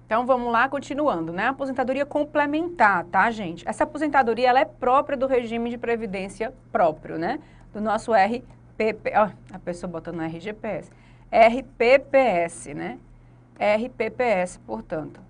Então, vamos lá, continuando, né? Aposentadoria complementar, tá, gente? Essa aposentadoria, ela é própria do regime de previdência próprio, né? Do nosso RPP, ó, a pessoa botando no RGPS. RPPS, né? RPPS, portanto.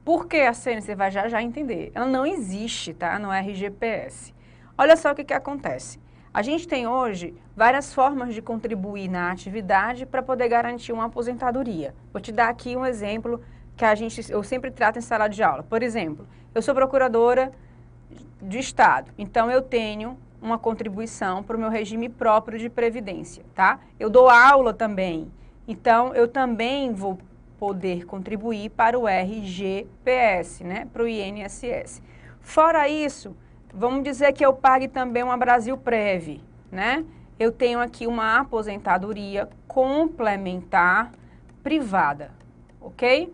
Por que a CN? Você vai já entender. Ela não existe, tá? No RGPS. Olha só o que acontece. A gente tem hoje várias formas de contribuir na atividade para poder garantir uma aposentadoria. Vou te dar aqui um exemplo que eu sempre trato em sala de aula. Por exemplo, eu sou procuradora de Estado, então eu tenho uma contribuição para o meu regime próprio de previdência, tá? Eu dou aula também, então eu também vou poder contribuir para o RGPS, né? Para o INSS. Fora isso, vamos dizer que eu pague também uma Brasilprev, né? Eu tenho aqui uma aposentadoria complementar privada, ok?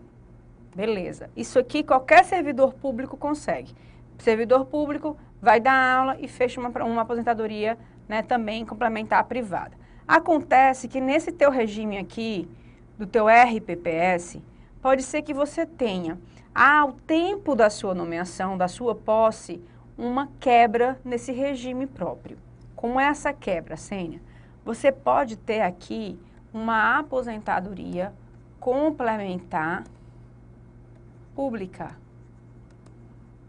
Beleza. Isso aqui qualquer servidor público consegue. O servidor público vai dar aula e fecha uma aposentadoria, né, também complementar privada. Acontece que nesse teu regime aqui, do teu RPPS, pode ser que você tenha, ao tempo da sua nomeação, da sua posse, uma quebra nesse regime próprio. Como é essa quebra, Sênia? Você pode ter aqui uma aposentadoria complementar pública.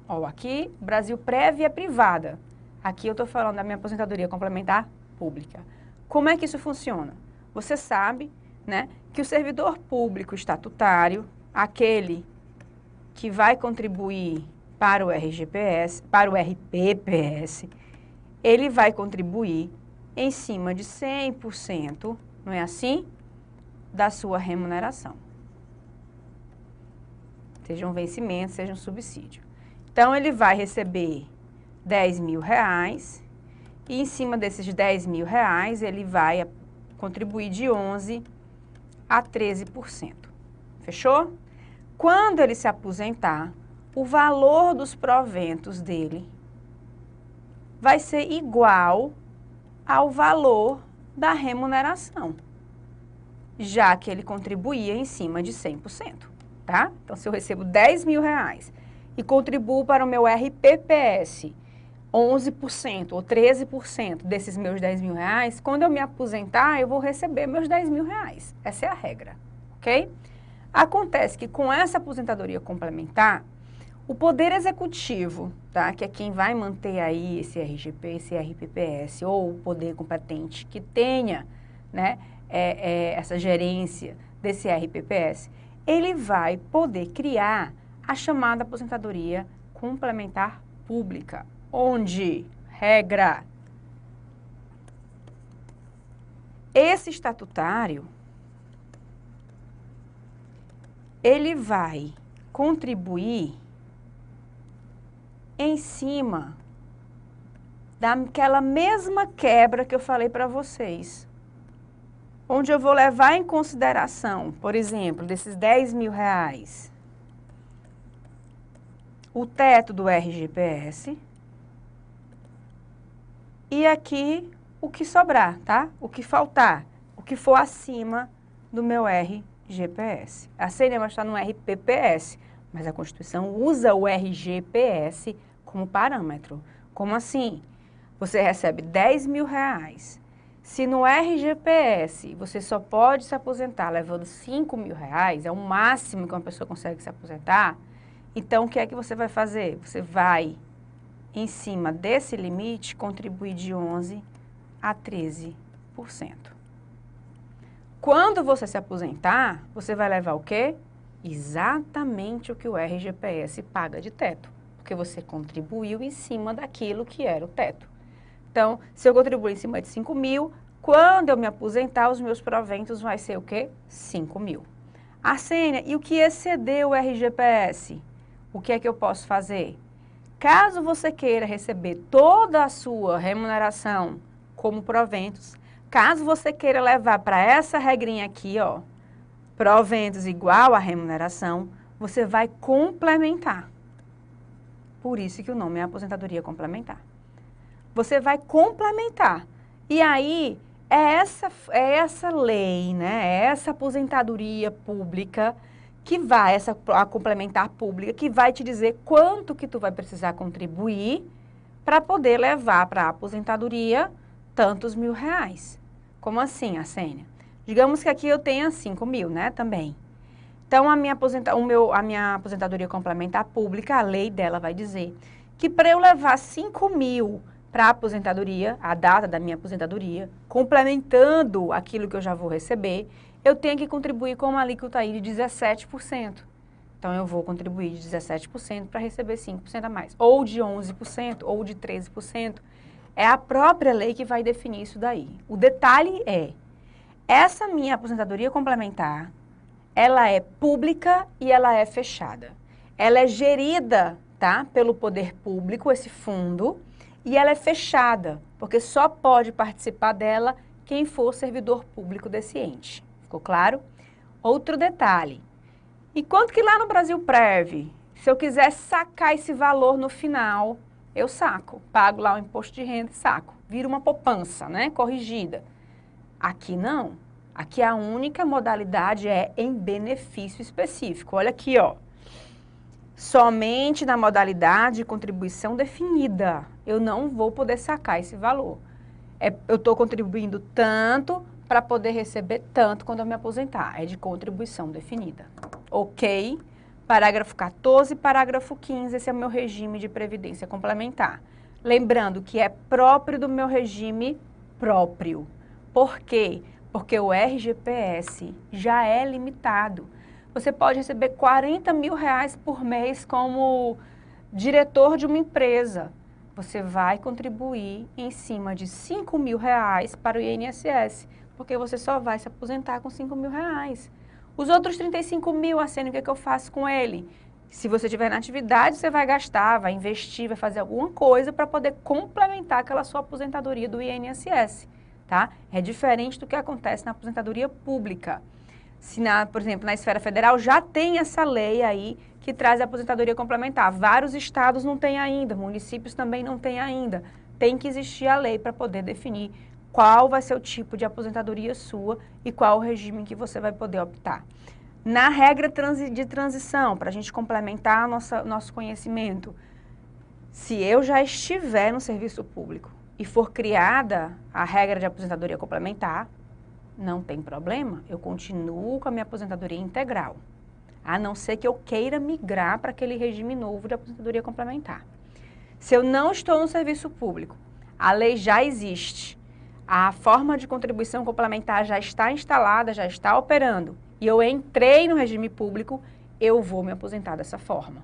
Ó, aqui, Brasilprev é privada. Aqui eu estou falando da minha aposentadoria complementar pública. Como é que isso funciona? Você sabe, né, que o servidor público estatutário, aquele que vai contribuir para o RGPS, para o RPPS, ele vai contribuir em cima de 100%, não é assim? Da sua remuneração. Seja um vencimento, seja um subsídio. Então, ele vai receber R$10.000 e em cima desses R$10.000, ele vai contribuir de 11% a 13%. Fechou? Quando ele se aposentar, o valor dos proventos dele vai ser igual ao valor da remuneração, já que ele contribuía em cima de 100%, tá? Então, se eu recebo R$10.000 e contribuo para o meu RPPS 11% ou 13% desses meus R$10.000, quando eu me aposentar, eu vou receber meus R$10.000. Essa é a regra, ok? Acontece que com essa aposentadoria complementar, o Poder Executivo, tá, que é quem vai manter aí esse RGP, esse RPPS, ou o poder competente que tenha, né, essa gerência desse RPPS, ele vai poder criar a chamada aposentadoria complementar pública, onde, regra, esse estatutário, ele vai contribuir em cima daquela mesma quebra que eu falei para vocês, onde eu vou levar em consideração, por exemplo, desses R$10.000, o teto do RGPS e aqui o que sobrar, tá? O que faltar, o que for acima do meu RGPS. A Sênia vai estar no RPPS, mas a Constituição usa o RGPS como parâmetro. Como assim? Você recebe R$10.000. Se no RGPS você só pode se aposentar levando R$5.000, é o máximo que uma pessoa consegue se aposentar, então o que é que você vai fazer? Você vai, em cima desse limite, contribuir de 11% a 13%. Quando você se aposentar, você vai levar o quê? Exatamente o que o RGPS paga de teto, porque você contribuiu em cima daquilo que era o teto. Então, se eu contribuir em cima de 5.000, quando eu me aposentar, os meus proventos vai ser o quê? 5.000. Sênia, e o que exceder o RGPS? O que é que eu posso fazer? Caso você queira receber toda a sua remuneração como proventos, caso você queira levar para essa regrinha aqui, ó, proventos igual à remuneração, você vai complementar. Por isso que o nome é aposentadoria complementar. você vai complementar. E aí, é essa lei, né? É essa aposentadoria pública que vai, a complementar pública, que vai te dizer quanto que tu vai precisar contribuir para poder levar para a aposentadoria tantos R$1.000. Como assim, Arsênia? Digamos que aqui eu tenha 5.000, né, também. Então, a minha aposentadoria complementar pública, a lei dela vai dizer que para eu levar 5.000 para a aposentadoria, a data da minha aposentadoria, complementando aquilo que eu já vou receber, eu tenho que contribuir com uma alíquota aí de 17%. Então, eu vou contribuir de 17% para receber 5% a mais, ou de 11%, ou de 13%. É a própria lei que vai definir isso daí. O detalhe é, essa minha aposentadoria complementar, ela é pública e ela é fechada. Ela é gerida, tá, pelo poder público, esse fundo, e ela é fechada, porque só pode participar dela quem for servidor público desse ente. Ficou claro? Outro detalhe. E quanto que lá no Brasilprev, se eu quiser sacar esse valor no final, eu saco, pago lá o imposto de renda e saco. Vira uma poupança, né, corrigida. Aqui não. Aqui a única modalidade é em benefício específico. Olha aqui, ó. Somente na modalidade de contribuição definida, eu não vou poder sacar esse valor. Eu estou contribuindo tanto para poder receber tanto quando eu me aposentar. É de contribuição definida. Ok? Parágrafo 14, parágrafo 15, esse é o meu regime de previdência complementar. Lembrando que é próprio do meu regime próprio. Por quê? Porque o RGPS já é limitado. Você pode receber R$40.000 por mês como diretor de uma empresa. Você vai contribuir em cima de R$5.000 para o INSS, porque você só vai se aposentar com R$5.000. Os outros 35.000, Arsênia, o que é que eu faço com ele? Se você estiver na atividade, você vai gastar, vai investir, vai fazer alguma coisa para poder complementar aquela sua aposentadoria do INSS, tá? É diferente do que acontece na aposentadoria pública. Se, por exemplo, na esfera federal já tem essa lei aí que traz a aposentadoria complementar. Vários estados não têm ainda, municípios também não têm ainda. Tem que existir a lei para poder definir qual vai ser o tipo de aposentadoria sua e qual o regime que você vai poder optar. Na regra de transição, para a gente complementar nosso conhecimento, se eu já estiver no serviço público e for criada a regra de aposentadoria complementar, não tem problema, eu continuo com a minha aposentadoria integral, a não ser que eu queira migrar para aquele regime novo de aposentadoria complementar. Se eu não estou no serviço público, a lei já existe, a forma de contribuição complementar já está instalada, já está operando, e eu entrei no regime público, eu vou me aposentar dessa forma.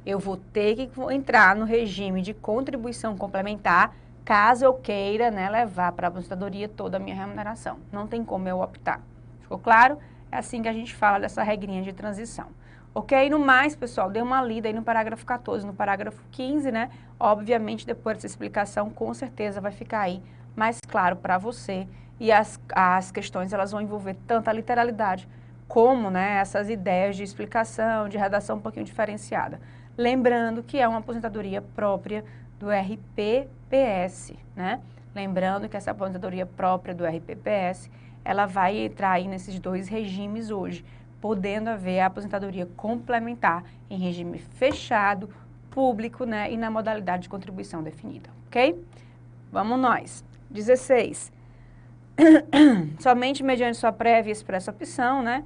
Eu vou ter que entrar no regime de contribuição complementar, caso eu queira, né, levar para a aposentadoria toda a minha remuneração. Não tem como eu optar. Ficou claro? É assim que a gente fala dessa regrinha de transição. Ok? No mais, pessoal, dê uma lida aí no parágrafo 14, no parágrafo 15, né? Obviamente, depois dessa explicação, com certeza vai ficar aí mais claro para você. E as questões, elas vão envolver tanto a literalidade como, né, essas ideias de explicação, de redação um pouquinho diferenciada. Lembrando que é uma aposentadoria própria do RPPS, né? Lembrando que essa aposentadoria própria do RPPS, ela vai entrar aí nesses dois regimes hoje, podendo haver a aposentadoria complementar em regime fechado, público, né? E na modalidade de contribuição definida, ok? Vamos nós. 16. Somente mediante sua prévia e expressa opção, né?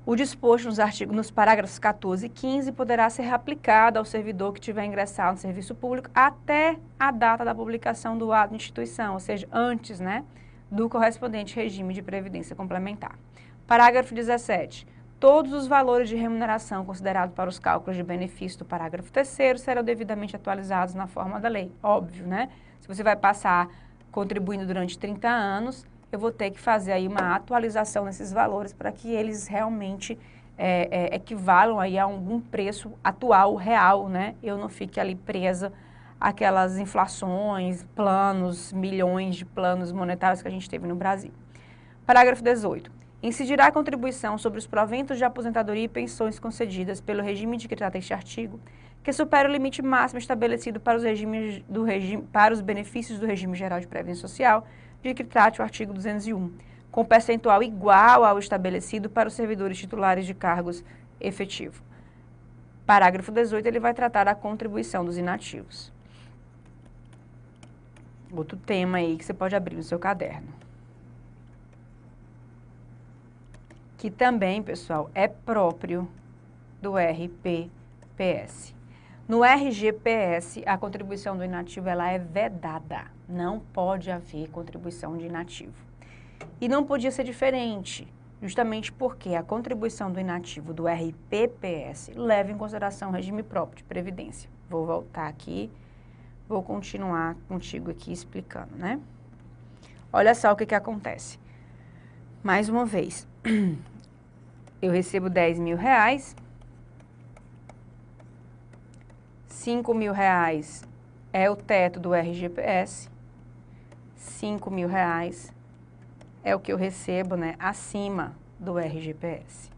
O disposto nos parágrafos 14 e 15 poderá ser reaplicado ao servidor que tiver ingressado no serviço público até a data da publicação do ato de instituição, ou seja, antes, né, do correspondente regime de previdência complementar. Parágrafo 17. Todos os valores de remuneração considerados para os cálculos de benefício do parágrafo 3º serão devidamente atualizados na forma da lei. Óbvio, né? Se você vai passar contribuindo durante 30 anos, eu vou ter que fazer aí uma atualização nesses valores para que eles realmente equivalam aí a algum preço atual, real, né? Eu não fique ali presa àquelas inflações, planos, milhões de planos monetários que a gente teve no Brasil. Parágrafo 18. Incidirá a contribuição sobre os proventos de aposentadoria e pensões concedidas pelo regime de que trata este artigo, que supera o limite máximo estabelecido para para os benefícios do regime geral de previdência social, de que trate o artigo 201, com percentual igual ao estabelecido para os servidores titulares de cargos efetivos. Parágrafo 18, ele vai tratar da contribuição dos inativos. Outro tema aí que você pode abrir no seu caderno. Que também, pessoal, é próprio do RPPS. No RGPS, a contribuição do inativo ela é vedada. Não pode haver contribuição de inativo. E não podia ser diferente, justamente porque a contribuição do inativo do RPPS leva em consideração o regime próprio de previdência. Vou voltar aqui, vou continuar contigo aqui explicando, né? Olha só o que acontece. Mais uma vez, eu recebo 10 mil reais, 5 mil reais é o teto do RGPS, 5 mil reais é o que eu recebo, né, acima do RGPS.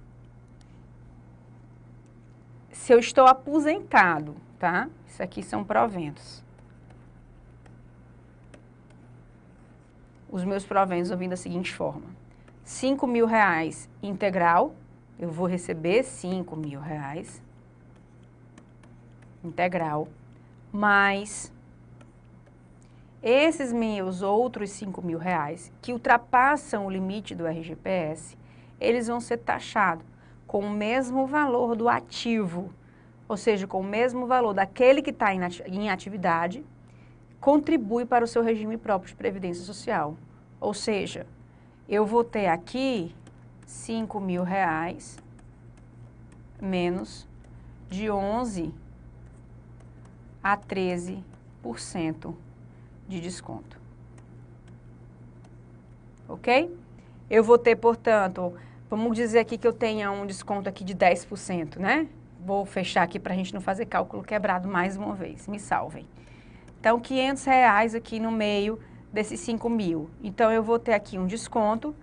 Se eu estou aposentado, tá? Isso aqui são proventos. Os meus proventos vão vir da seguinte forma. 5 mil reais integral, eu vou receber 5 mil reais integral, mais esses meus outros 5 mil reais que ultrapassam o limite do RGPS, eles vão ser taxados com o mesmo valor do ativo, ou seja, com o mesmo valor daquele que está em atividade, contribui para o seu regime próprio de previdência social. Ou seja, eu vou ter aqui 5 mil reais menos de 11 a 13% de desconto. Ok? Eu vou ter, portanto, vamos dizer aqui que eu tenha um desconto aqui de 10%, né? Vou fechar aqui para a gente não fazer cálculo quebrado mais uma vez, me salvem. Então, 500 reais aqui no meio desses 5 mil. Então, eu vou ter aqui um desconto,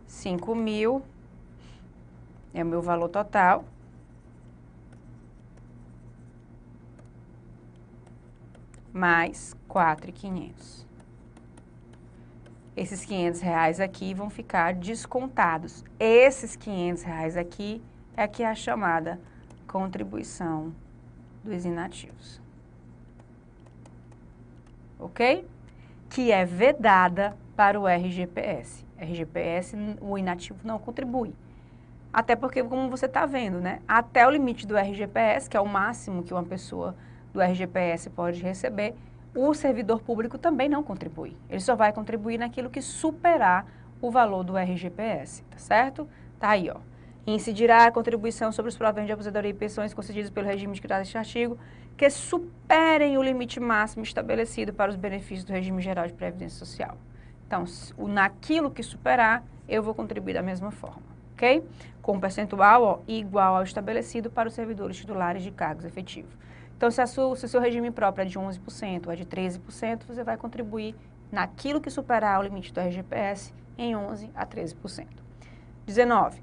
5 mil é o meu valor total. Mais 4.500. Esses 500 reais aqui vão ficar descontados. Esses 500 reais aqui é que é a chamada contribuição dos inativos. Ok? Que é vedada para o RGPS. RGPS, o inativo não contribui. Até porque, como você está vendo, né? Até o limite do RGPS, que é o máximo que uma pessoa do RGPS pode receber, o servidor público também não contribui. Ele só vai contribuir naquilo que superar o valor do RGPS, tá certo? Tá aí, ó. Incidirá a contribuição sobre os proventos de aposentadoria e pensões concedidos pelo regime de criado este artigo que superem o limite máximo estabelecido para os benefícios do regime geral de previdência social. Então, naquilo que superar, eu vou contribuir da mesma forma, ok? Com um percentual, ó, igual ao estabelecido para os servidores titulares de cargos efetivos. Então, se o seu regime próprio é de 11% ou é de 13%, você vai contribuir naquilo que superar o limite do RGPS em 11% a 13%. 19.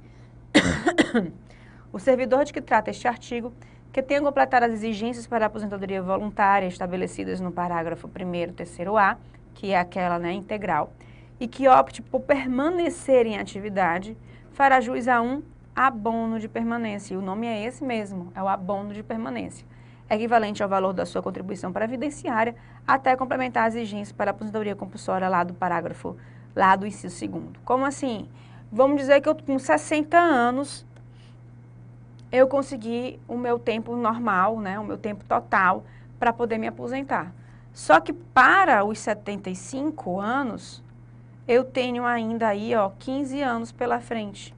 O servidor de que trata este artigo, que tenha completado as exigências para a aposentadoria voluntária estabelecidas no parágrafo 1º, 3º-A, que é aquela, né, integral, e que opte por permanecer em atividade, fará jus a um abono de permanência. E o nome é esse mesmo, é o abono de permanência. Equivalente ao valor da sua contribuição previdenciária, até complementar as exigências para a aposentadoria compulsória lá do parágrafo, lá do inciso 2º. Como assim? Vamos dizer que eu com 60 anos, eu consegui o meu tempo normal, né, o meu tempo total, para poder me aposentar. Só que para os 75 anos, eu tenho ainda aí, ó, 15 anos pela frente.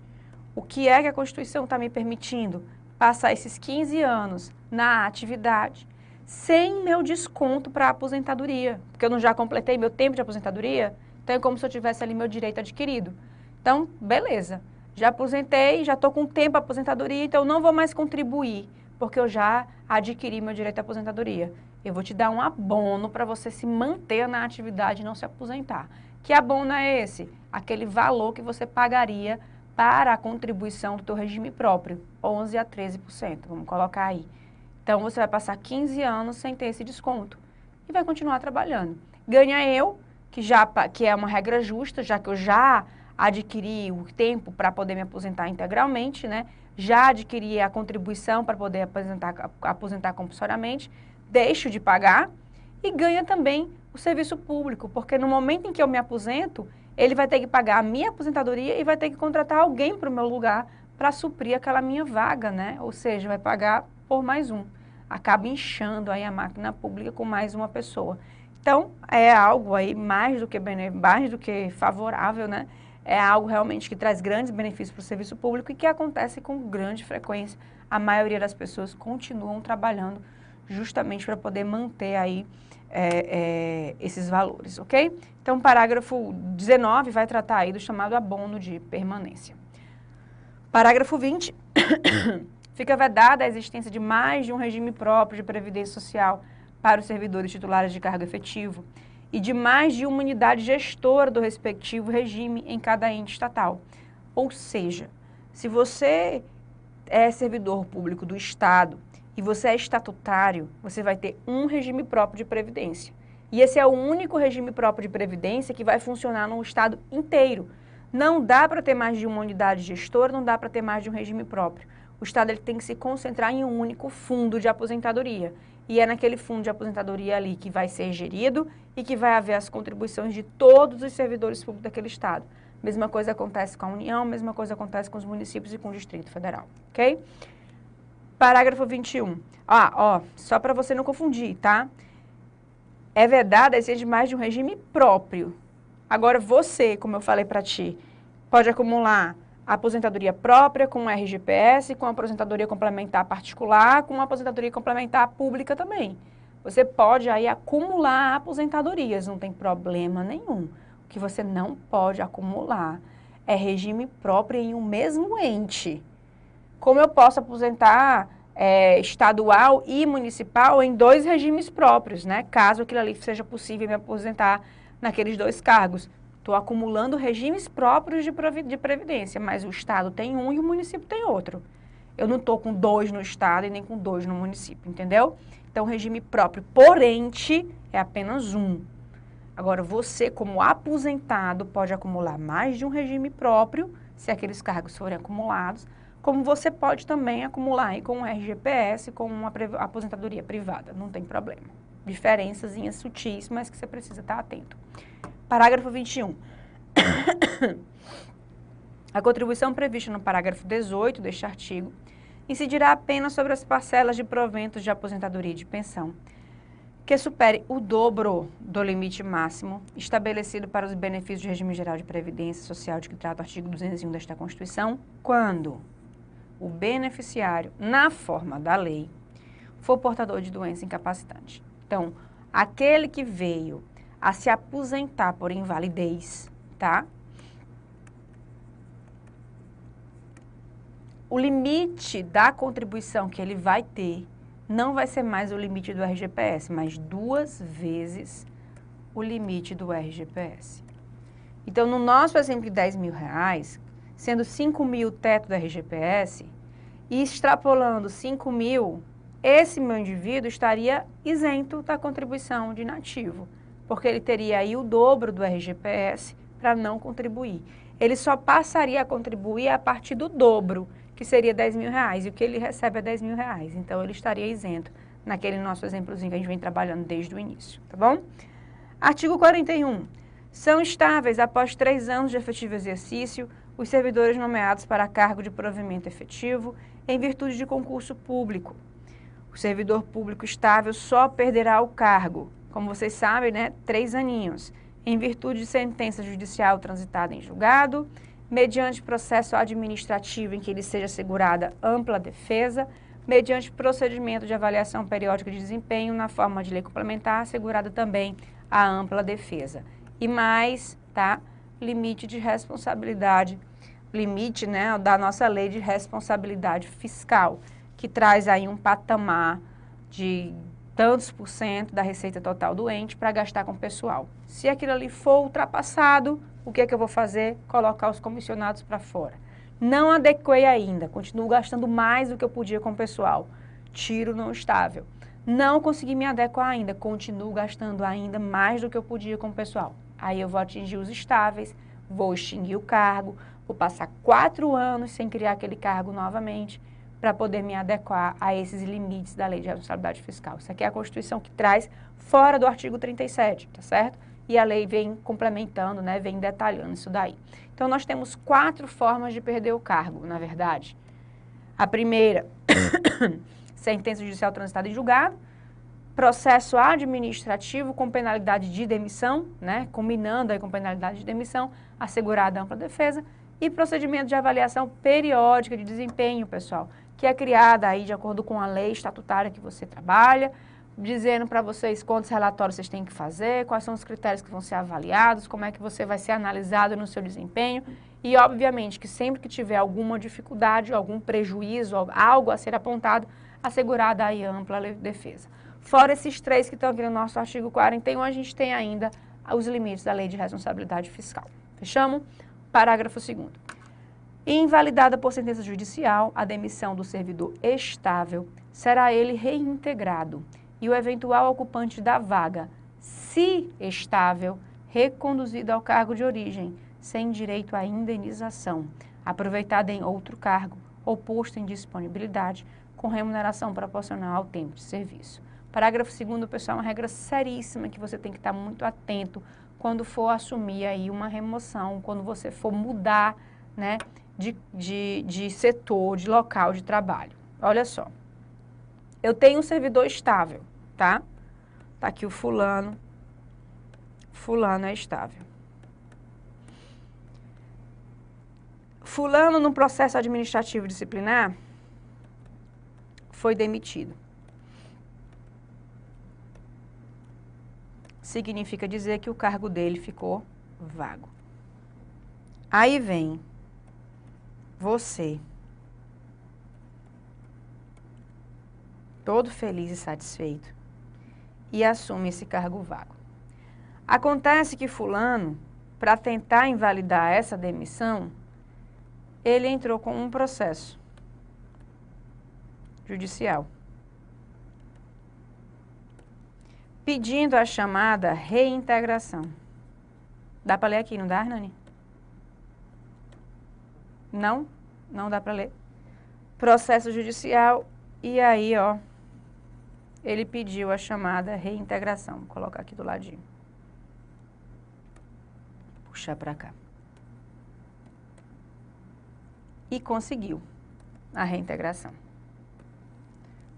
O que é que a Constituição está me permitindo? Passar esses 15 anos na atividade, sem meu desconto para a aposentadoria, porque eu não já completei meu tempo de aposentadoria, então é como se eu tivesse ali meu direito adquirido. Então, beleza, já aposentei, já estou com tempo para aposentadoria, então eu não vou mais contribuir, porque eu já adquiri meu direito à aposentadoria. Eu vou te dar um abono para você se manter na atividade e não se aposentar. Que abono é esse? Aquele valor que você pagaria para a contribuição do teu regime próprio, 11% a 13%, vamos colocar aí. Então, você vai passar 15 anos sem ter esse desconto e vai continuar trabalhando. Ganha eu, que é uma regra justa, já que eu já adquiri o tempo para poder me aposentar integralmente, né? Já adquiri a contribuição para poder aposentar compulsoriamente, deixo de pagar e ganha também o serviço público, porque no momento em que eu me aposento, ele vai ter que pagar a minha aposentadoria e vai ter que contratar alguém para o meu lugar para suprir aquela minha vaga, né? Ou seja, vai pagar por mais um. Acaba inchando aí a máquina pública com mais uma pessoa. Então, é algo aí mais do que favorável, né? É algo realmente que traz grandes benefícios para o serviço público e que acontece com grande frequência. A maioria das pessoas continuam trabalhando justamente para poder manter aí esses valores, ok? Então, o parágrafo 19 vai tratar aí do chamado abono de permanência. Parágrafo 20, fica vedada a existência de mais de um regime próprio de previdência social para os servidores titulares de cargo efetivo e de mais de uma unidade gestora do respectivo regime em cada ente estatal. Ou seja, se você é servidor público do Estado e você é estatutário, você vai ter um regime próprio de previdência. E esse é o único regime próprio de previdência que vai funcionar no Estado inteiro. Não dá para ter mais de uma unidade gestora, não dá para ter mais de um regime próprio. O Estado ele tem que se concentrar em um único fundo de aposentadoria. E é naquele fundo de aposentadoria ali que vai ser gerido e que vai haver as contribuições de todos os servidores públicos daquele Estado. Mesma coisa acontece com a União, mesma coisa acontece com os municípios e com o Distrito Federal, ok? Parágrafo 21. Só para você não confundir, tá? É vedada a existência de mais de um regime próprio. Agora, você, como eu falei para ti, pode acumular a aposentadoria própria com o RGPS, com a aposentadoria complementar particular, com a aposentadoria complementar pública também. Você pode aí acumular aposentadorias, não tem problema nenhum. O que você não pode acumular é regime próprio em um mesmo ente. Como eu posso aposentar estadual e municipal em dois regimes próprios, né? Caso aquilo ali seja possível me aposentar naqueles dois cargos. Estou acumulando regimes próprios de previdência, mas o Estado tem um e o município tem outro. Eu não estou com dois no Estado e nem com dois no município, entendeu? Então, regime próprio por ente é apenas um. Agora, você, como aposentado, pode acumular mais de um regime próprio, se aqueles cargos forem acumulados, como você pode também acumular aí com o RGPS, com uma aposentadoria privada, não tem problema. Diferençazinhas sutis, mas que você precisa estar atento. Parágrafo 21. A contribuição prevista no parágrafo 18 deste artigo incidirá apenas sobre as parcelas de proventos de aposentadoria e de pensão que supere o dobro do limite máximo estabelecido para os benefícios do regime geral de previdência social de que trata o artigo 201 desta Constituição, quando o beneficiário, na forma da lei, for portador de doença incapacitante. Então, aquele que veio a se aposentar por invalidez, tá? O limite da contribuição que ele vai ter não vai ser mais o limite do RGPS, mas 2 vezes o limite do RGPS. Então, no nosso exemplo de R$10.000, sendo 5 mil o teto do RGPS e extrapolando 5 mil, esse meu indivíduo estaria isento da contribuição de inativo, porque ele teria aí o dobro do RGPS para não contribuir. Ele só passaria a contribuir a partir do dobro, que seria R$10.000, e o que ele recebe é R$10.000. Então, ele estaria isento naquele nosso exemplozinho que a gente vem trabalhando desde o início, tá bom? Artigo 41. São estáveis, após 3 anos de efetivo exercício, os servidores nomeados para cargo de provimento efetivo em virtude de concurso público. O servidor público estável só perderá o cargo, como vocês sabem, né, 3 aninhos, em virtude de sentença judicial transitada em julgado, mediante processo administrativo em que lhe seja assegurada ampla defesa, mediante procedimento de avaliação periódica de desempenho na forma de lei complementar, assegurada também a ampla defesa. E mais, tá, limite de responsabilidade, limite, né, da nossa lei de responsabilidade fiscal, que traz aí um patamar de tantos por cento da receita total do ente para gastar com o pessoal. Se aquilo ali for ultrapassado, o que é que eu vou fazer? Colocar os comissionados para fora. Não adequei ainda, continuo gastando mais do que eu podia com o pessoal. tiro não estável. Não consegui me adequar ainda, continuo gastando ainda mais do que eu podia com o pessoal. Aí eu vou atingir os estáveis, vou extinguir o cargo, vou passar 4 anos sem criar aquele cargo novamente, para poder me adequar a esses limites da Lei de Responsabilidade Fiscal. Isso aqui é a Constituição que traz fora do artigo 37, tá certo? E a lei vem complementando, né, vem detalhando isso daí. Então, nós temos 4 formas de perder o cargo, na verdade. A primeira, sentença judicial transitada em julgado, processo administrativo com penalidade de demissão, né, combinando aí com penalidade de demissão, assegurada a ampla defesa, e procedimento de avaliação periódica de desempenho, pessoal, que é criada aí de acordo com a lei estatutária que você trabalha, dizendo para vocês quantos relatórios vocês têm que fazer, quais são os critérios que vão ser avaliados, como é que você vai ser analisado no seu desempenho e, obviamente, que sempre que tiver alguma dificuldade, algum prejuízo, algo a ser apontado, assegurada aí ampla defesa. Fora esses 3 que estão aqui no nosso artigo 41, a gente tem ainda os limites da Lei de Responsabilidade Fiscal. Fechamos? Parágrafo 2º. Invalidada por sentença judicial, a demissão do servidor estável, será ele reintegrado e o eventual ocupante da vaga, se estável, reconduzido ao cargo de origem, sem direito à indenização, aproveitada em outro cargo ou posto em disponibilidade, com remuneração proporcional ao tempo de serviço. Parágrafo 2º, pessoal, é uma regra seríssima que você tem que estar muito atento quando for assumir aí uma remoção, quando você for mudar, né, de setor, de local de trabalho. Olha só, eu tenho um servidor estável, tá? Tá aqui o fulano é estável. Fulano, no processo administrativo disciplinar, foi demitido. Significa dizer que o cargo dele ficou vago. Aí vem você, todo feliz e satisfeito, e assume esse cargo vago. Acontece que fulano, para tentar invalidar essa demissão, ele entrou com um processo judicial, pedindo a chamada reintegração. Dá para ler aqui, não dá, Hernani? Não? Não dá para ler. Processo judicial, e aí, ó, ele pediu a chamada reintegração. Vou colocar aqui do ladinho. Puxar para cá. E conseguiu a reintegração.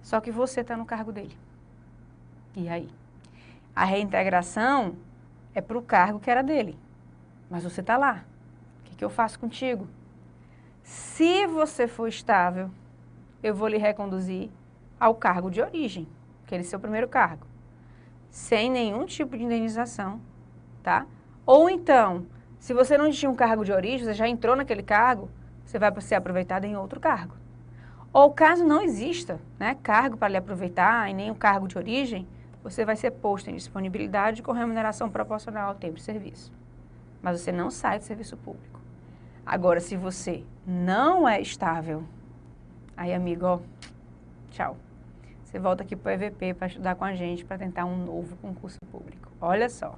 Só que você está no cargo dele. E aí? A reintegração é para o cargo que era dele. Mas você está lá. O que eu faço contigo? Se você for estável, eu vou lhe reconduzir ao cargo de origem, que é o seu primeiro cargo, sem nenhum tipo de indenização, tá? Ou então, se você não tinha um cargo de origem, você já entrou naquele cargo, você vai ser aproveitado em outro cargo. Ou caso não exista, né, cargo para lhe aproveitar e nem um cargo de origem, você vai ser posto em disponibilidade com remuneração proporcional ao tempo de serviço. Mas você não sai do serviço público. Agora, se você não é estável, aí, amigo, ó, tchau. Você volta aqui para o EVP para estudar com a gente, para tentar um novo concurso público. Olha só,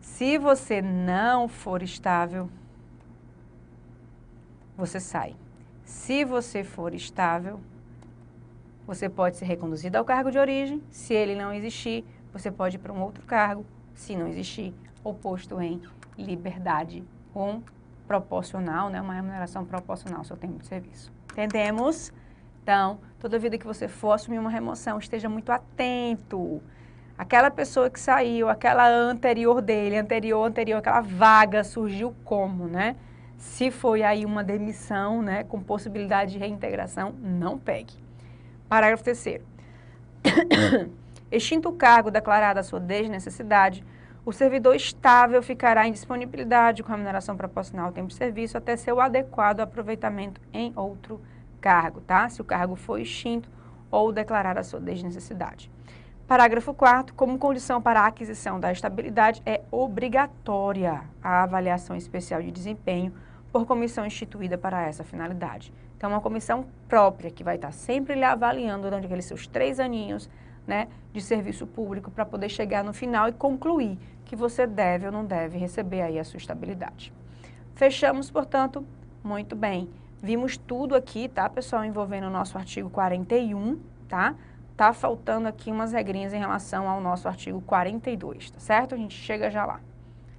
se você não for estável, você sai. Se você for estável, você pode ser reconduzido ao cargo de origem. Se ele não existir, você pode ir para um outro cargo. Se não existir, ou posto em liberdade com proporcional, né, uma remuneração proporcional ao seu tempo de serviço. Entendemos? Então, toda vida que você for assumir uma remoção, esteja muito atento. Aquela pessoa que saiu, aquela anterior dele, anterior, aquela vaga surgiu como, né? Se foi aí uma demissão, né, com possibilidade de reintegração, não pegue. Parágrafo 3º. Extinto o cargo declarado a sua desnecessidade, o servidor estável ficará em disponibilidade com remuneração proporcional ao tempo de serviço até seu adequado aproveitamento em outro cargo, tá? Se o cargo for extinto ou declarar a sua desnecessidade. Parágrafo 4º. Como condição para a aquisição da estabilidade, é obrigatória a avaliação especial de desempenho por comissão instituída para essa finalidade. Então, uma comissão própria que vai estar sempre lhe avaliando durante aqueles seus 3 aninhos, né, de serviço público para poder chegar no final e concluir que você deve ou não deve receber aí a sua estabilidade. Fechamos, portanto, muito bem. Vimos tudo aqui, tá, pessoal, envolvendo o nosso artigo 41, tá? Tá faltando aqui umas regrinhas em relação ao nosso artigo 42, tá certo? A gente chega já lá.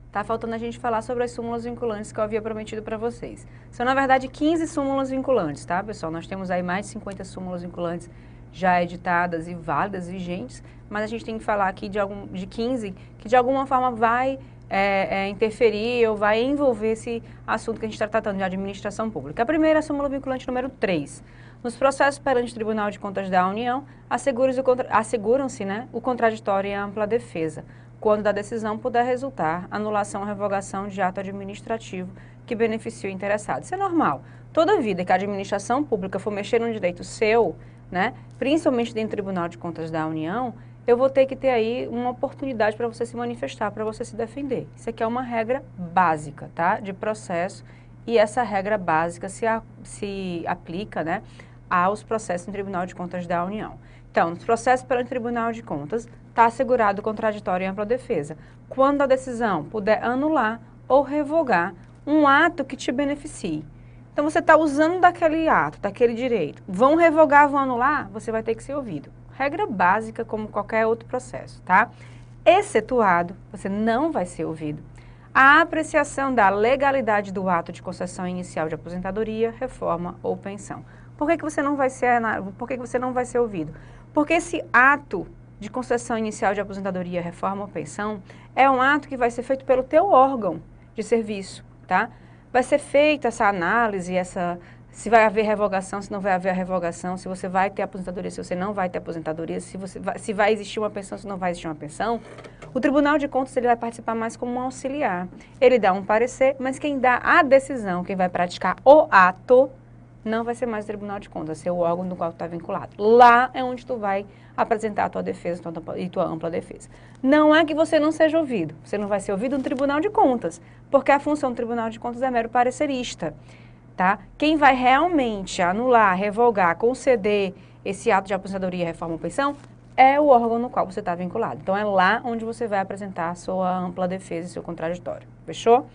Tá faltando a gente falar sobre as súmulas vinculantes que eu havia prometido para vocês. São, na verdade, 15 súmulas vinculantes, tá, pessoal? Nós temos aí mais de 50 súmulas vinculantes já editadas e válidas, vigentes, mas a gente tem que falar aqui de 15 que de alguma forma vai interferir ou vai envolver esse assunto que a gente está tratando de administração pública. A primeira é a súmula vinculante número 3. Nos processos perante o Tribunal de Contas da União, asseguram-se, né, o contraditório e a ampla defesa, quando da decisão puder resultar anulação ou revogação de ato administrativo que beneficie o interessado. Isso é normal. Toda vida que a administração pública for mexer num direito seu, né, principalmente dentro do Tribunal de Contas da União, eu vou ter que ter aí uma oportunidade para você se manifestar, para você se defender. Isso aqui é uma regra básica, tá, de processo, e essa regra básica se aplica, né, aos processos no Tribunal de Contas da União. Então, nos processos perante o Tribunal de Contas, está assegurado o contraditório e ampla defesa, quando a decisão puder anular ou revogar um ato que te beneficie. Então, você está usando daquele ato, daquele direito. Vão revogar, vão anular, você vai ter que ser ouvido. Regra básica, como qualquer outro processo, tá? Excetuado, você não vai ser ouvido, a apreciação da legalidade do ato de concessão inicial de aposentadoria, reforma ou pensão. Por que você não vai ser ouvido? Porque esse ato de concessão inicial de aposentadoria, reforma ou pensão é um ato que vai ser feito pelo teu órgão de serviço, tá? Vai ser feita essa análise, se vai haver revogação, se não vai haver a revogação, se você vai ter aposentadoria, se você não vai ter aposentadoria, se vai existir uma pensão, se não vai existir uma pensão. O Tribunal de Contas ele vai participar mais como um auxiliar. Ele dá um parecer, mas quem dá a decisão, quem vai praticar o ato, não vai ser mais o Tribunal de Contas, vai ser o órgão no qual tu está vinculado. Lá é onde tu vai apresentar a tua defesa e tua ampla defesa. Não é que você não seja ouvido, você não vai ser ouvido no Tribunal de Contas, porque a função do Tribunal de Contas é mero parecerista, tá? Quem vai realmente anular, revogar, conceder esse ato de aposentadoria, reforma ou pensão é o órgão no qual você está vinculado. Então é lá onde você vai apresentar a sua ampla defesa e seu contraditório. Fechou?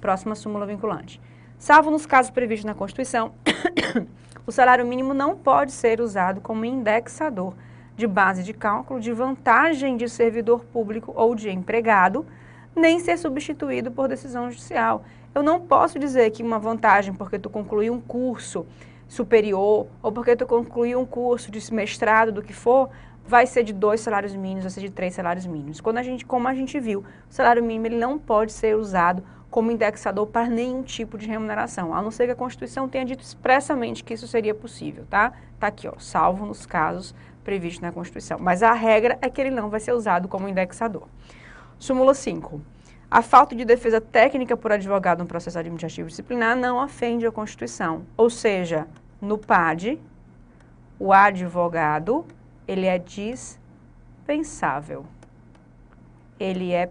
Próxima súmula vinculante. Salvo nos casos previstos na Constituição, o salário mínimo não pode ser usado como indexador de base de cálculo de vantagem de servidor público ou de empregado, nem ser substituído por decisão judicial. Eu não posso dizer que uma vantagem porque tu concluiu um curso superior ou porque tu concluiu um curso de mestrado, do que for, vai ser de 2 salários mínimos, vai ser de 3 salários mínimos. Como a gente viu, o salário mínimo ele não pode ser usado como indexador para nenhum tipo de remuneração, a não ser que a Constituição tenha dito expressamente que isso seria possível, tá? Tá aqui, ó, salvo nos casos previstos na Constituição. Mas a regra é que ele não vai ser usado como indexador. Súmula 5. A falta de defesa técnica por advogado no processo administrativo disciplinar não ofende a Constituição. Ou seja, no PAD, o advogado, ele é dispensável. Ele é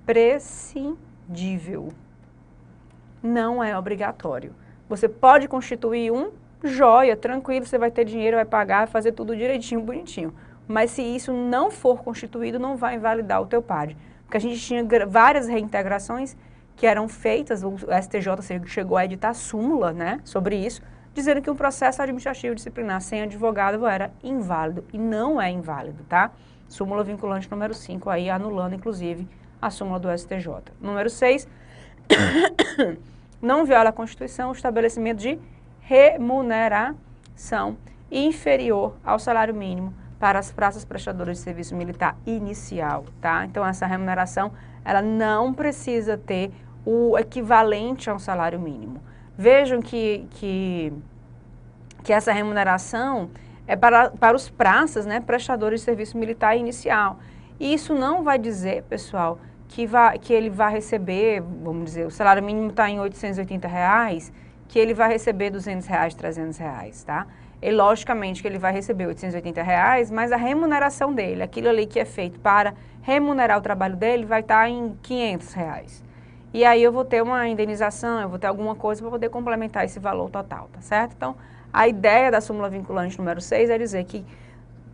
prescindível. Não é obrigatório. Você pode constituir um, joia, tranquilo, você vai ter dinheiro, vai pagar, vai fazer tudo direitinho, bonitinho. Mas se isso não for constituído, não vai invalidar o teu PAD. Porque a gente tinha várias reintegrações que eram feitas, o STJ chegou a editar súmula, né, sobre isso, dizendo que um processo administrativo disciplinar sem advogado era inválido, e não é inválido, tá? Súmula vinculante número 5, aí anulando, inclusive, a súmula do STJ. Número 6, não viola a Constituição o estabelecimento de remuneração inferior ao salário mínimo para as praças prestadoras de serviço militar inicial, tá? Então, essa remuneração, ela não precisa ter o equivalente a um salário mínimo. Vejam que essa remuneração é para os praças, né, prestadores de serviço militar inicial. E isso não vai dizer, pessoal, que ele vai receber, vamos dizer, o salário mínimo está em R$ 880, que ele vai receber R$ 200, R$ 300, tá? E logicamente que ele vai receber R$ 880, mas a remuneração dele, aquilo ali que é feito para remunerar o trabalho dele, vai estar em R$ 500. e aí eu vou ter uma indenização, eu vou ter alguma coisa para poder complementar esse valor total, tá certo? Então, a ideia da súmula vinculante número 6 é dizer que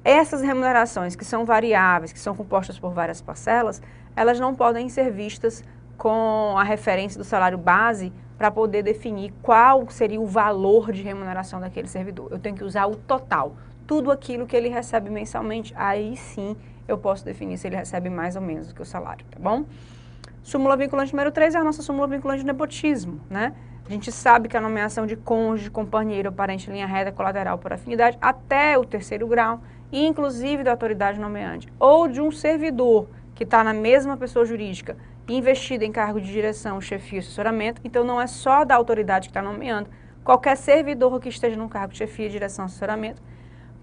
essas remunerações que são variáveis, que são compostas por várias parcelas, elas não podem ser vistas com a referência do salário base para poder definir qual seria o valor de remuneração daquele servidor. Eu tenho que usar o total, tudo aquilo que ele recebe mensalmente, aí sim eu posso definir se ele recebe mais ou menos do que o salário, tá bom? Súmula vinculante número 3 é a nossa súmula vinculante de nepotismo, né? A gente sabe que a nomeação de cônjuge, companheiro, parente, linha reta, colateral por afinidade, até o 3º grau, inclusive da autoridade nomeante, ou de um servidor que está na mesma pessoa jurídica, investido em cargo de direção, chefia e assessoramento, então não é só da autoridade que está nomeando, qualquer servidor que esteja no cargo de chefia, direção, assessoramento,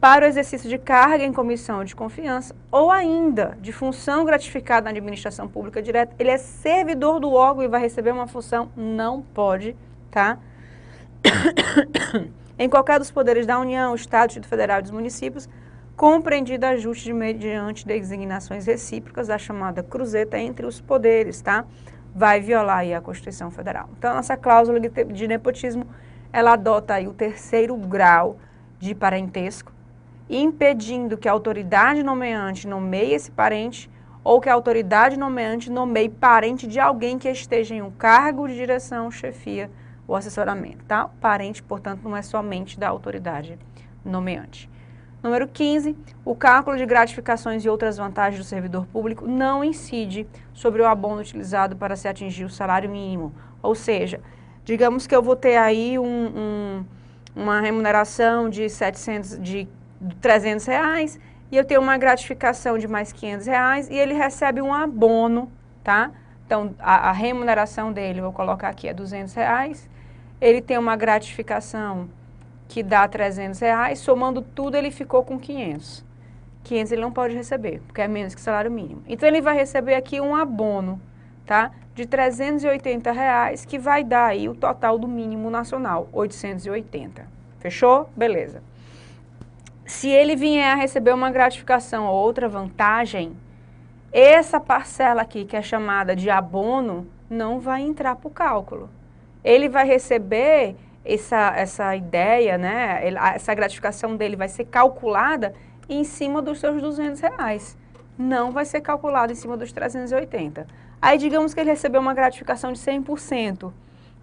para o exercício de carga em comissão de confiança ou ainda de função gratificada na administração pública direta, ele é servidor do órgão e vai receber uma função, não pode, tá? Em qualquer dos poderes da União, Estado, Distrito Federal e dos municípios, compreendido ajuste mediante designações recíprocas, a chamada cruzeta entre os poderes, tá? Vai violar aí a Constituição Federal. Então, a nossa cláusula de nepotismo, ela adota aí o 3º grau de parentesco, impedindo que a autoridade nomeante nomeie esse parente ou que a autoridade nomeante nomeie parente de alguém que esteja em um cargo de direção, chefia ou assessoramento, tá? Parente, portanto, não é somente da autoridade nomeante. Número 15, o cálculo de gratificações e outras vantagens do servidor público não incide sobre o abono utilizado para se atingir o salário mínimo. Ou seja, digamos que eu vou ter aí uma remuneração de 300 reais e eu tenho uma gratificação de mais 500 reais e ele recebe um abono, tá? Então, a remuneração dele, vou colocar aqui, é 200 reais, ele tem uma gratificação que dá 300 reais, somando tudo ele ficou com 500. 500 ele não pode receber, porque é menos que salário mínimo. Então, ele vai receber aqui um abono, tá? De 380 reais, que vai dar aí o total do mínimo nacional, 880. Fechou? Beleza. Se ele vier a receber uma gratificação ou outra vantagem, essa parcela aqui, que é chamada de abono, não vai entrar para o cálculo. Ele vai receber essa ideia, né? Essa gratificação dele vai ser calculada em cima dos seus 200 reais. Não vai ser calculada em cima dos 380. Aí, digamos que ele recebeu uma gratificação de 100%,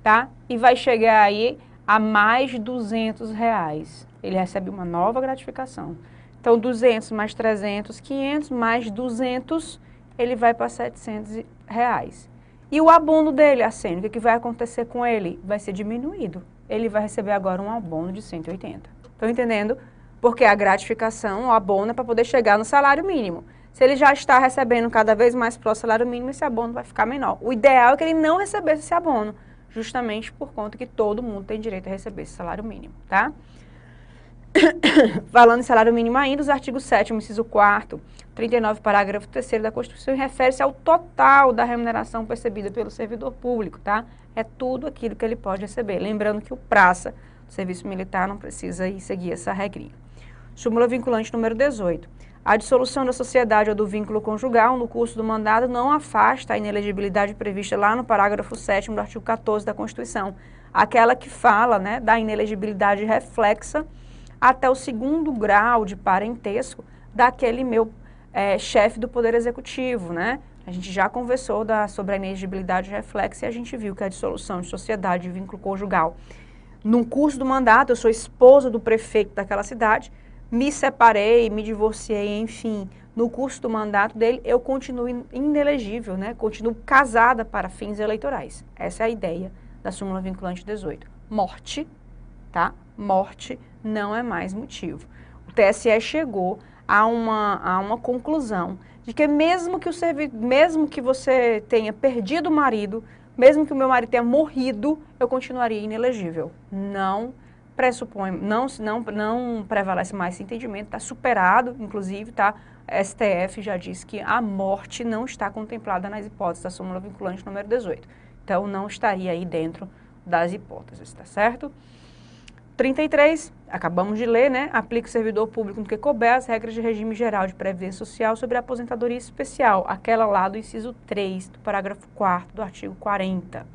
tá? E vai chegar aí a mais de 200 reais. Ele recebe uma nova gratificação. Então, 200 mais 300, 500 mais 200, ele vai para 700 reais. E o abono dele, Arsênio, o que vai acontecer com ele? Vai ser diminuído. Ele vai receber agora um abono de 180. Estão entendendo? Porque a gratificação, o abono é para poder chegar no salário mínimo. Se ele já está recebendo cada vez mais próximo do salário mínimo, esse abono vai ficar menor. O ideal é que ele não recebesse esse abono, justamente por conta que todo mundo tem direito a receber esse salário mínimo, tá? Falando em salário mínimo ainda, os artigos 7º, inciso 4º, 39, parágrafo 3º da Constituição, refere-se ao total da remuneração percebida pelo servidor público, tá? É tudo aquilo que ele pode receber. Lembrando que o praça do serviço militar não precisa ir seguir essa regrinha. Súmula vinculante número 18. A dissolução da sociedade ou do vínculo conjugal no curso do mandado não afasta a inelegibilidade prevista lá no parágrafo 7º do artigo 14 da Constituição. Aquela que fala, né, da inelegibilidade reflexa até o 2º grau de parentesco daquele meu chefe do Poder Executivo, né? A gente já conversou sobre a inelegibilidade reflexa e a gente viu que a dissolução de sociedade e vínculo conjugal. Num curso do mandato, eu sou esposa do prefeito daquela cidade, me separei, me divorciei, enfim, no curso do mandato dele, eu continuo inelegível, né? Continuo casada para fins eleitorais. Essa é a ideia da súmula vinculante 18. Morte, tá? Morte não é mais motivo. O TSE chegou a uma conclusão de que mesmo que você tenha perdido o marido, mesmo que o meu marido tenha morrido, eu continuaria inelegível. Não pressupõe, não prevalece mais esse entendimento, está superado, inclusive, tá? STF já disse que a morte não está contemplada nas hipóteses da súmula vinculante número 18. Então, não estaria aí dentro das hipóteses, tá certo? 33, acabamos de ler, né? Aplica o servidor público no que couber as regras de regime geral de previdência social sobre a aposentadoria especial, aquela lá do inciso 3, do parágrafo 4º do artigo 40.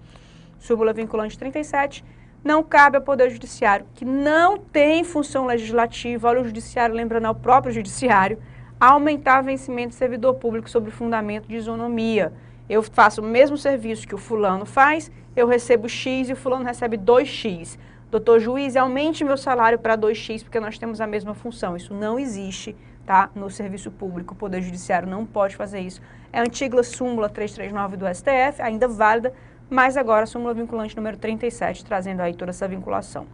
Súmula vinculante 37, não cabe ao Poder Judiciário, que não tem função legislativa, olha o Judiciário, lembrando ao próprio Judiciário, aumentar vencimento de servidor público sobre fundamento de isonomia. Eu faço o mesmo serviço que o fulano faz, eu recebo X e o fulano recebe 2X. Doutor juiz, aumente meu salário para 2X, porque nós temos a mesma função. Isso não existe, tá? No serviço público, o Poder Judiciário não pode fazer isso. É a antiga súmula 339 do STF, ainda válida, mas agora a súmula vinculante número 37, trazendo aí toda essa vinculação.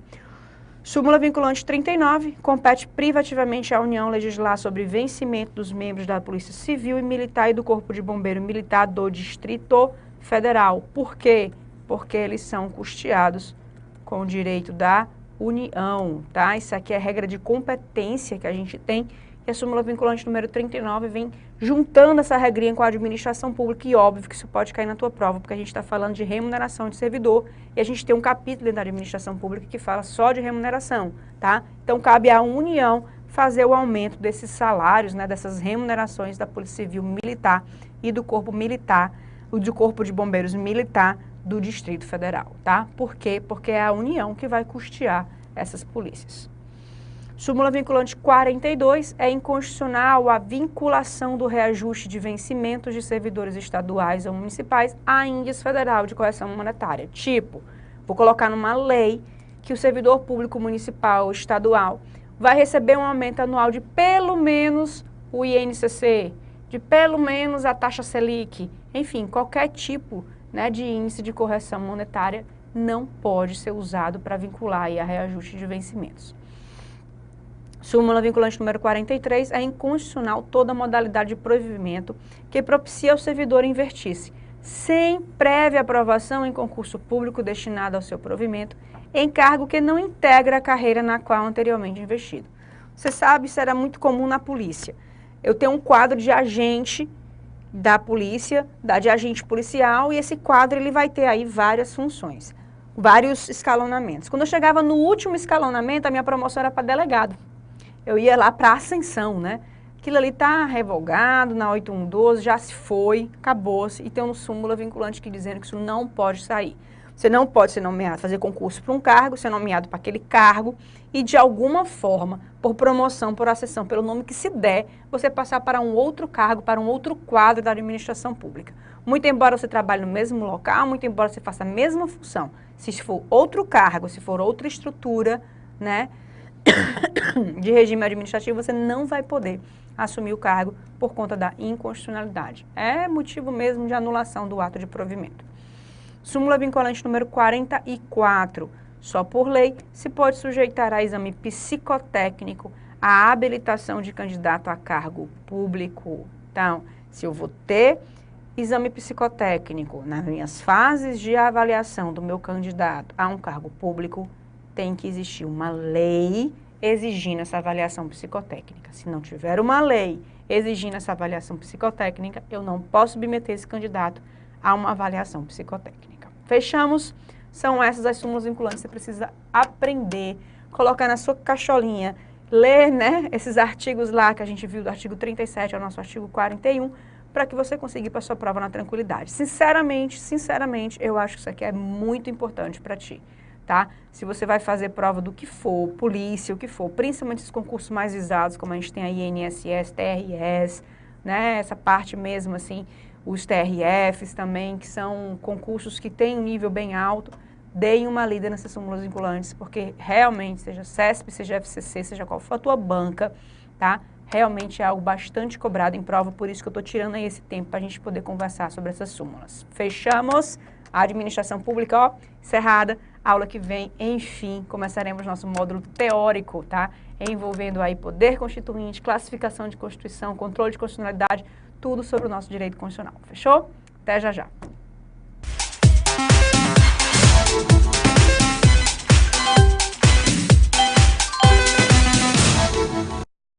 Súmula vinculante 39, compete privativamente à União legislar sobre vencimento dos membros da Polícia Civil e Militar e do Corpo de Bombeiro Militar do Distrito Federal. Por quê? Porque eles são custeados com o direito da União, tá? Isso aqui é a regra de competência que a gente tem, e a súmula vinculante número 39 vem juntando essa regrinha com a administração pública, e óbvio que isso pode cair na tua prova, porque a gente está falando de remuneração de servidor, e a gente tem um capítulo dentro da administração pública que fala só de remuneração, tá? Então, cabe à União fazer o aumento desses salários, né, dessas remunerações da Polícia Civil Militar e do Corpo Militar, do Corpo de Bombeiros Militar, do Distrito Federal, tá? Por quê? Porque é a União que vai custear essas polícias. Súmula vinculante 42, é inconstitucional a vinculação do reajuste de vencimentos de servidores estaduais ou municipais a índice federal de correção monetária. Tipo, vou colocar numa lei que o servidor público municipal ou estadual vai receber um aumento anual de pelo menos o INCC, de pelo menos a taxa Selic, enfim, qualquer tipo, né, de índice de correção monetária não pode ser usado para vincular aí a reajuste de vencimentos. Súmula vinculante número 43, é inconstitucional toda modalidade de provimento que propicia ao servidor investir-se, sem prévia aprovação em concurso público destinado ao seu provimento, em cargo que não integra a carreira na qual anteriormente investido. Você sabe, isso era muito comum na polícia. Eu tenho um quadro de agente da polícia, de agente policial, e esse quadro ele vai ter aí várias funções, vários escalonamentos. Quando eu chegava no último escalonamento, a minha promoção era para delegado. Eu ia lá para ascensão, né? Aquilo ali está revogado na 8112, já se foi, acabou-se, e tem uma súmula vinculante que dizendo que isso não pode sair. Você não pode ser nomeado, fazer concurso para um cargo, ser nomeado para aquele cargo e, de alguma forma, por promoção, por ascensão, pelo nome que se der, você passar para um outro cargo, para um outro quadro da administração pública. Muito embora você trabalhe no mesmo local, muito embora você faça a mesma função, se for outro cargo, se for outra estrutura, né, de regime administrativo, você não vai poder assumir o cargo por conta da inconstitucionalidade. É motivo mesmo de anulação do ato de provimento. Súmula vinculante número 44. Só por lei se pode sujeitar a exame psicotécnico a habilitação de candidato a cargo público. Então, se eu vou ter exame psicotécnico nas minhas fases de avaliação do meu candidato a um cargo público, tem que existir uma lei exigindo essa avaliação psicotécnica. Se não tiver uma lei exigindo essa avaliação psicotécnica, eu não posso submeter esse candidato a uma avaliação psicotécnica. Fechamos? São essas as súmulas vinculantes que você precisa aprender, colocar na sua caixolinha, ler, né, esses artigos lá que a gente viu do artigo 37 ao nosso artigo 41, para que você consiga ir para a sua prova na tranquilidade. Sinceramente, eu acho que isso aqui é muito importante para ti, tá? Se você vai fazer prova do que for, polícia, o que for, principalmente os concursos mais visados, como a gente tem aí INSS, TRS, né, essa parte mesmo assim, os TRFs também, que são concursos que têm um nível bem alto, deem uma lida nessas súmulas vinculantes, porque realmente, seja CESP, seja FCC, seja qual for a tua banca, tá? Realmente é algo bastante cobrado em prova, por isso que eu estou tirando aí esse tempo para a gente poder conversar sobre essas súmulas. Fechamos a administração pública, ó, encerrada. Aula que vem, enfim, começaremos nosso módulo teórico, tá? Envolvendo aí poder constituinte, classificação de Constituição, controle de constitucionalidade, tudo sobre o nosso direito constitucional. Fechou? Até já já.